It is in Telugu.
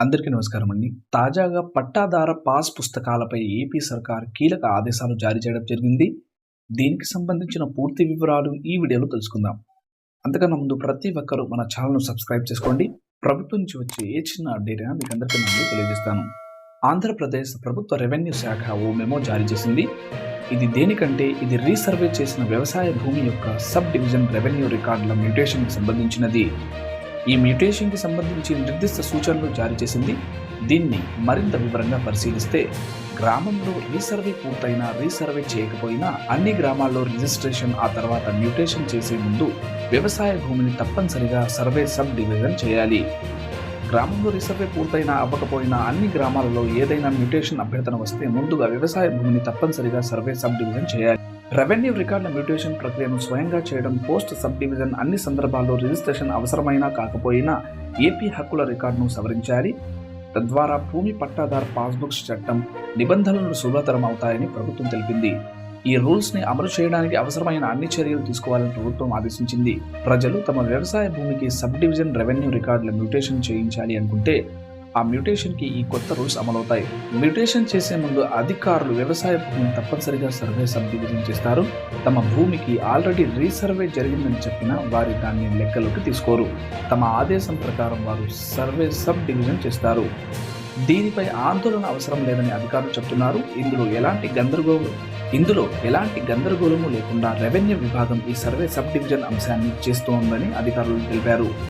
అందరికీ నమస్కారం అండి. తాజాగా పట్టాదార పాస్ పుస్తకాలపై ఏపీ సర్కార్ కీలక ఆదేశాలు జారీ చేయడం జరిగింది. దీనికి సంబంధించిన పూర్తి వివరాలు ఈ వీడియోలో తెలుసుకుందాం. అంతకన్నా ముందు ప్రతి ఒక్కరూ మన ఛానల్‌ను సబ్స్క్రైబ్ చేసుకోండి. ప్రభుత్వం నుంచి వచ్చే ఏ చిన్న అప్డేట్ అయినా మీకు అందరికీ ముందు తెలియజేస్తాను. ఆంధ్రప్రదేశ్ ప్రభుత్వ రెవెన్యూ శాఖ ఓ మెమో జారీ చేసింది. ఇది దేనికంటే ఇది రీసర్వే చేసిన వ్యవసాయ భూమి యొక్క సబ్ డివిజన్ రెవెన్యూ రికార్డుల మ్యూటేషన్‌కి సంబంధించినది. ఈ మ్యూటేషన్‌కి సంబంధించి నిర్దిష్ట సూచనలు జారీ చేసింది. దీన్ని మరింత వివరంగా పరిశీలిస్తే గ్రామంలో రీసర్వే పూర్తయినా రీసర్వే చేయకపోయినా అన్ని గ్రామాల్లో రిజిస్ట్రేషన్ ఆ తర్వాత మ్యూటేషన్ చేసే ముందు వ్యవసాయ భూమిని తప్పనిసరిగా సర్వే సబ్ డివిజన్ చేయాలి. గ్రామంలో రీసర్వే పూర్తయినా అవ్వకపోయినా అన్ని గ్రామాలలో ఏదైనా మ్యూటేషన్ అభ్యర్థన వస్తే ముందుగా వ్యవసాయ భూమిని తప్పనిసరిగా సర్వే సబ్ డివిజన్ చేయాలి. రెవెన్యూ రికార్డుల మ్యూటేషన్ ప్రక్రియను స్వయంగా చేయడం, పోస్ట్ సబ్ డివిజన్ అన్ని సందర్భాల్లో రిజిస్ట్రేషన్ అవసరమైనా కాకపోయినా ఏపీ హక్కుల రికార్డును సవరించాలి. తద్వారా భూమి పట్టాదారు పాస్బుక్స్ చట్టం నిబంధనలు సులభతరం అవుతాయని ప్రభుత్వం తెలిపింది. ఈ రూల్స్ని అమలు చేయడానికి అవసరమైన అన్ని చర్యలు తీసుకోవాలని ప్రభుత్వం ఆదేశించింది. ప్రజలు తమ వ్యవసాయ భూమికి సబ్ డివిజన్ రెవెన్యూ రికార్డుల మ్యూటేషన్ చేయించాలి అనుకుంటే ఆ మ్యూటేషన్కి ఈ కొత్త రూల్స్ అమలవుతాయి. మ్యూటేషన్ చేసే ముందు అధికారులు వ్యవసాయ భూమిని తప్పనిసరిగా సర్వే సబ్ డివిజన్ చేస్తారు. తమ భూమికి ఆల్రెడీ రీసర్వే జరిగిందని చెప్పినా వారి దాన్ని లెక్కలోకి తీసుకోరు. తమ ఆదేశం ప్రకారం వారు సర్వే సబ్ డివిజన్ చేస్తారు. దీనిపై ఆందోళన అవసరం లేదని అధికారులు చెబుతున్నారు. ఇందులో ఎలాంటి గందరగోళము లేకుండా రెవెన్యూ విభాగం ఈ సర్వే సబ్ డివిజన్ అంశాన్ని చేస్తోందని అధికారులు తెలిపారు.